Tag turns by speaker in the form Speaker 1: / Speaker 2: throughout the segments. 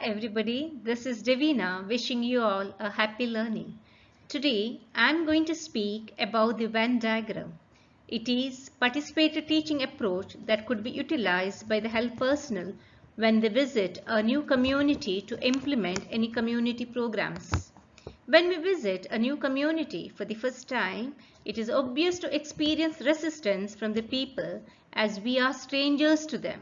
Speaker 1: everybody, this is Devina wishing you all a happy learning. Today I am going to speak about the Venn diagram. It is participatory teaching approach that could be utilized by the health personnel when they visit a new community to implement any community programs. When we visit a new community for the first time, it is obvious to experience resistance from the people as we are strangers to them.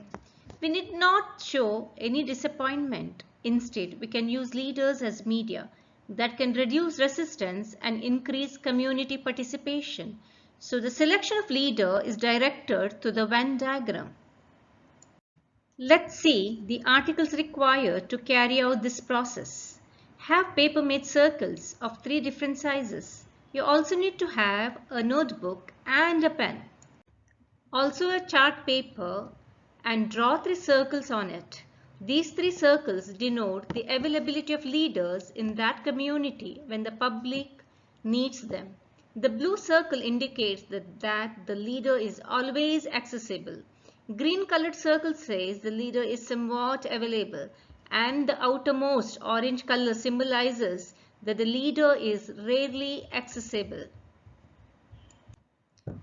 Speaker 1: We need not show any disappointment. Instead, we can use leaders as media that can reduce resistance and increase community participation. So the selection of leader is directed to the Venn diagram. Let's see the articles required to carry out this process. Have paper-made circles of 3 different sizes. You also need to have a notebook and a pen. Also a chart paper and draw 3 circles on it. These 3 circles denote the availability of leaders in that community when the public needs them. The blue circle indicates that the leader is always accessible. Green colored circle says the leader is somewhat available, and the outermost orange color symbolizes that the leader is rarely accessible.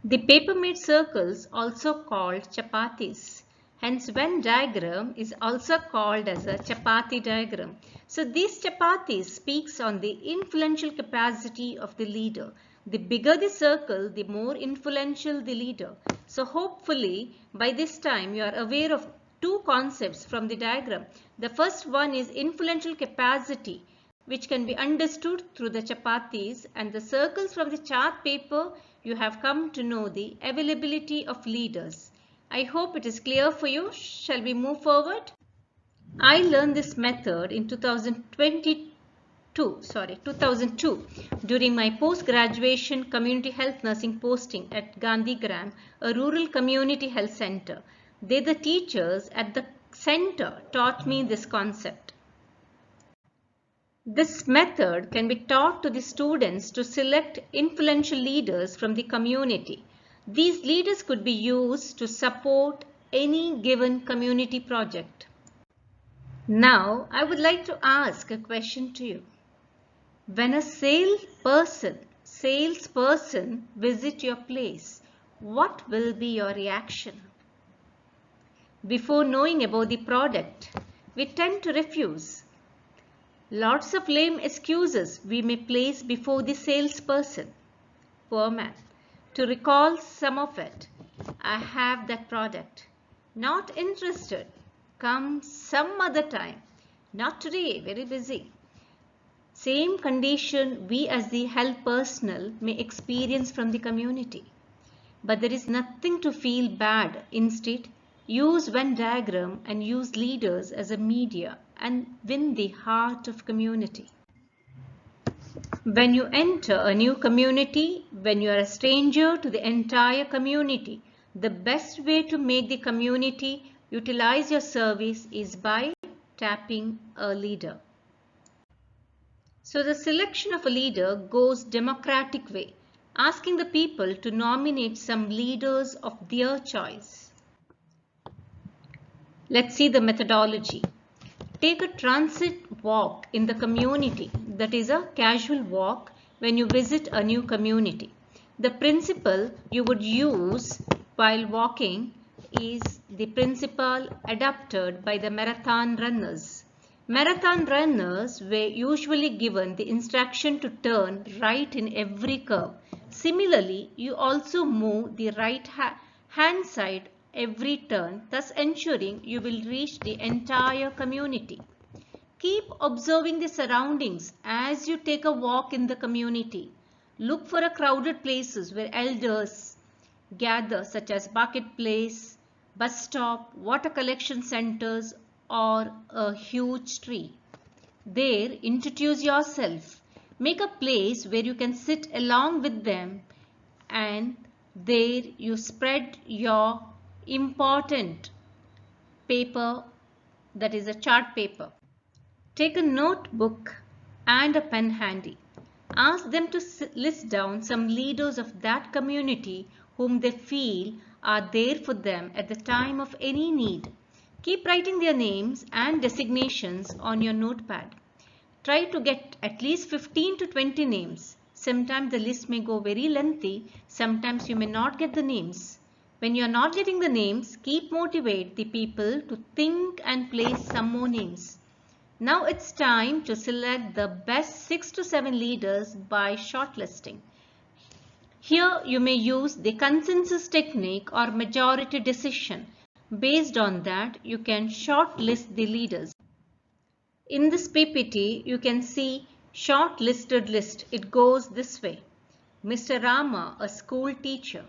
Speaker 1: The paper-made circles also called chapatis. Hence, Venn diagram is also called as a chapati diagram. So, these chapatis speaks on the influential capacity of the leader. The bigger the circle, the more influential the leader. So, hopefully, by this time, you are aware of 2 concepts from the diagram. The first one is influential capacity, which can be understood through the chapatis, and the circles from the chart paper, you have come to know the availability of leaders. I hope it is clear for you. Shall we move forward? I learned this method in 2002 during my post-graduation community health nursing posting at Gandhigram, a rural community health center. The teachers at the center taught me this concept. This method can be taught to the students to select influential leaders from the community. These leaders could be used to support any given community project. Now, I would like to ask a question to you. When a salesperson visits your place, what will be your reaction? Before knowing about the product, we tend to refuse. Lots of lame excuses we may place before the salesperson. Poor man. To recall some of it, I have that product. Not interested. Come some other time. Not today, very busy. Same condition we as the health personnel may experience from the community. But there is nothing to feel bad. Instead, use Venn diagram and use leaders as a media and win the heart of community. When you enter a new community, when you are a stranger to the entire community, the best way to make the community utilize your service is by tapping a leader. So the selection of a leader goes democratic way, asking the people to nominate some leaders of their choice. Let's see the methodology. Take a transit walk in the community, that is a casual walk when you visit a new community. The principle you would use while walking is the principle adopted by the marathon runners. Marathon runners were usually given the instruction to turn right in every curve. Similarly, you also move the right hand side every turn, thus ensuring you will reach the entire community. Keep observing the surroundings as you take a walk in the community. Look for crowded places where elders gather, such as marketplace, bus stop, water collection centers, or a huge tree. There, introduce yourself. Make a place where you can sit along with them, and there you spread your important paper, that is a chart paper. Take a notebook and a pen handy. Ask them to list down some leaders of that community whom they feel are there for them at the time of any need. Keep writing their names and designations on your notepad. Try to get at least 15 to 20 names. Sometimes the list may go very lengthy, sometimes you may not get the names. When you are not getting the names, keep motivate the people to think and place some more names. Now it's time to select the best 6 to 7 leaders by shortlisting. Here you may use the consensus technique or majority decision. Based on that, you can shortlist the leaders. In this PPT, you can see shortlisted list. It goes this way. Mr. Rama, a school teacher.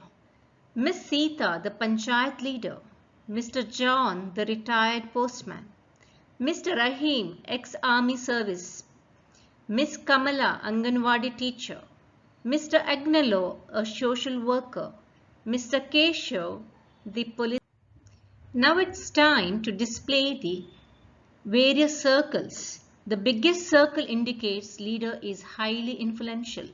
Speaker 1: Miss Sita, the panchayat leader. Mr. John, the retired postman. Mr. Rahim, ex-army service. Miss Kamala, Anganwadi teacher. Mr. Agnello, a social worker. Mr. Keshav, the police. Now it's time to display the various circles. The biggest circle indicates leader is highly influential.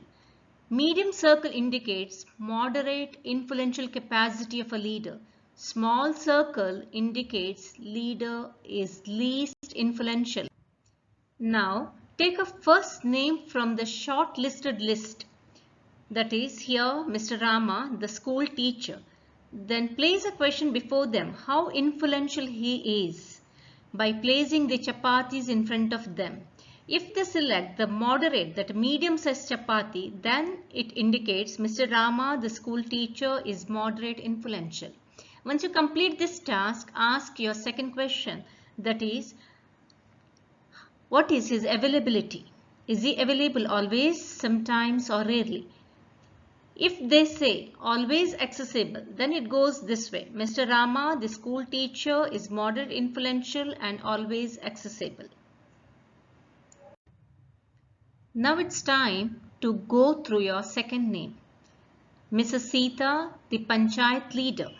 Speaker 1: Medium circle indicates moderate influential capacity of a leader. Small circle indicates leader is least influential. Now take a first name from the shortlisted list. That is here Mr. Rama, the school teacher. Then place a question before them how influential he is by placing the chapatis in front of them. If they select the moderate, that medium sized chapati, then it indicates Mr. Rama, the school teacher, is moderate influential. Once you complete this task, ask your second question, that is, what is his availability? Is he available always, sometimes or rarely? If they say always accessible, then it goes this way. Mr. Rama, the school teacher, is moderate influential and always accessible. Now it's time to go through your second name. Mrs. Sita, the panchayat leader.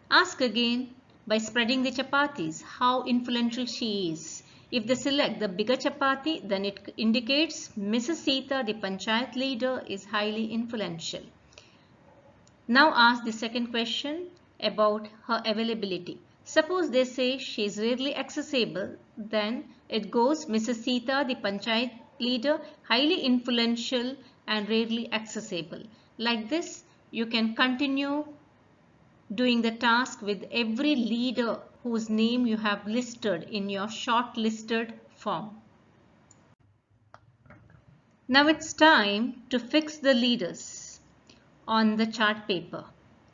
Speaker 1: Ask again by spreading the chapatis how influential she is. If they select the bigger chapati, then it indicates Mrs. Sita, the panchayat leader, is highly influential. Now ask the second question about her availability. Suppose they say she is rarely accessible, then it goes Mrs. Sita, the panchayat leader, highly influential and rarely accessible. Like this, you can continue doing the task with every leader whose name you have listed in your shortlisted form. Now it's time to fix the leaders on the chart paper.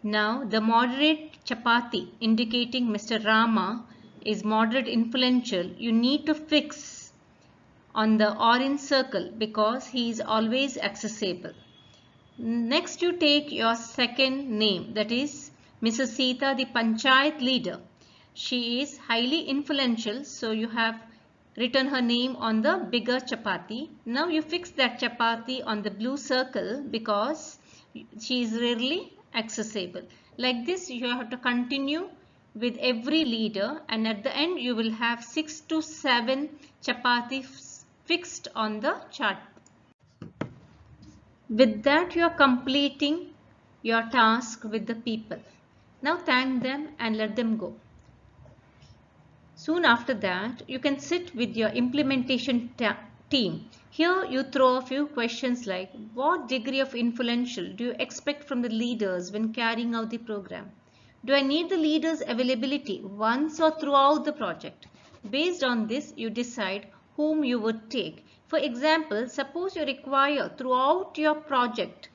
Speaker 1: Now the moderate chapati indicating Mr. Rama is moderate influential, you need to fix on the orange circle because he is always accessible. Next you take your second name, that is Mrs. Sita, the panchayat leader. She is highly influential, so you have written her name on the bigger chapati. Now you fix that chapati on the blue circle because she is rarely accessible. Like this you have to continue with every leader, and at the end you will have 6 to 7 chapatis fixed on the chart. With that you are completing your task with the people. Now thank them and let them go. Soon after that, you can sit with your implementation team. Here you throw a few questions like, what degree of influential do you expect from the leaders when carrying out the program? Do I need the leaders' availability once or throughout the project? Based on this, you decide whom you would take. For example, suppose you require throughout your project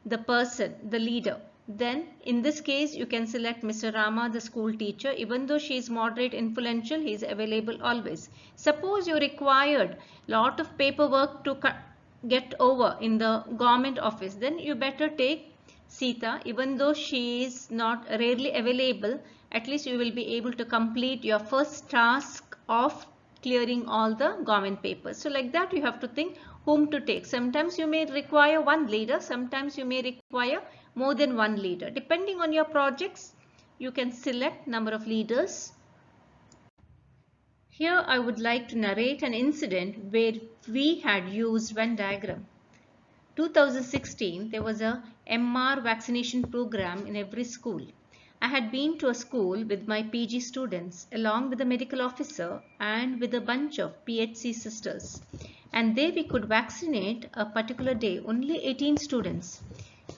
Speaker 1: the person, the leader. Then in this case you can select Mr. Rama, the school teacher. Even though she is moderate influential, he is available always. Suppose you required lot of paperwork to get over in the government office, then you better take Sita. Even though she is not rarely available, at least you will be able to complete your first task of clearing all the government papers. So like that you have to think whom to take. Sometimes you may require one leader, sometimes you may require more than one leader. Depending on your projects, you can select number of leaders. Here I would like to narrate an incident where we had used Venn diagram. 2016, there was a MR vaccination program in every school. I had been to a school with my PG students along with the medical officer and with a bunch of PHC sisters. And there we could vaccinate a particular day only 18 students.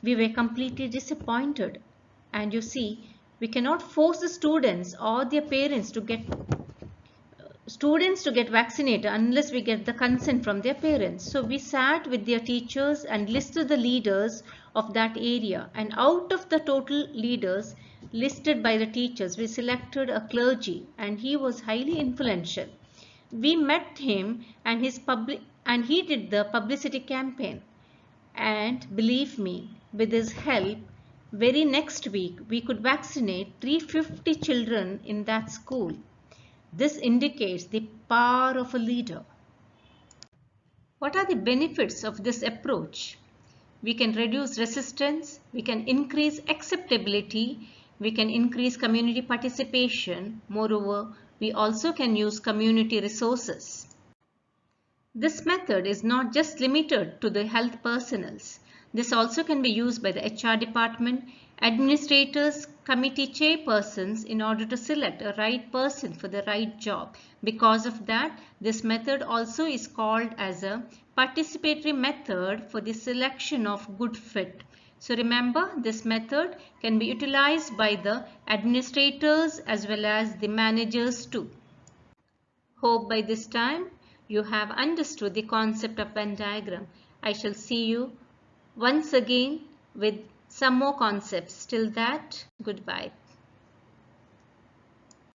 Speaker 1: We were completely disappointed. And you see, we cannot force the students or their parents to get vaccinated unless we get the consent from their parents. So we sat with their teachers and listed the leaders of that area, and out of the total leaders listed by the teachers, we selected a clergy, and he was highly influential. We met him and he did the publicity campaign, and believe me, with his help, very next week we could vaccinate 350 children in that school. This indicates the power of a leader. What are the benefits of this approach? We can reduce resistance, we can increase acceptability, we can increase community participation. Moreover, we also can use community resources. This method is not just limited to the health personnels. This also can be used by the HR department, administrators, committee chairpersons in order to select a right person for the right job. Because of that, this method also is called as a participatory method for the selection of good fit. So remember, this method can be utilized by the administrators as well as the managers too. Hope by this time you have understood the concept of Venn diagram. I shall see you once again with some more concepts. Till that, goodbye.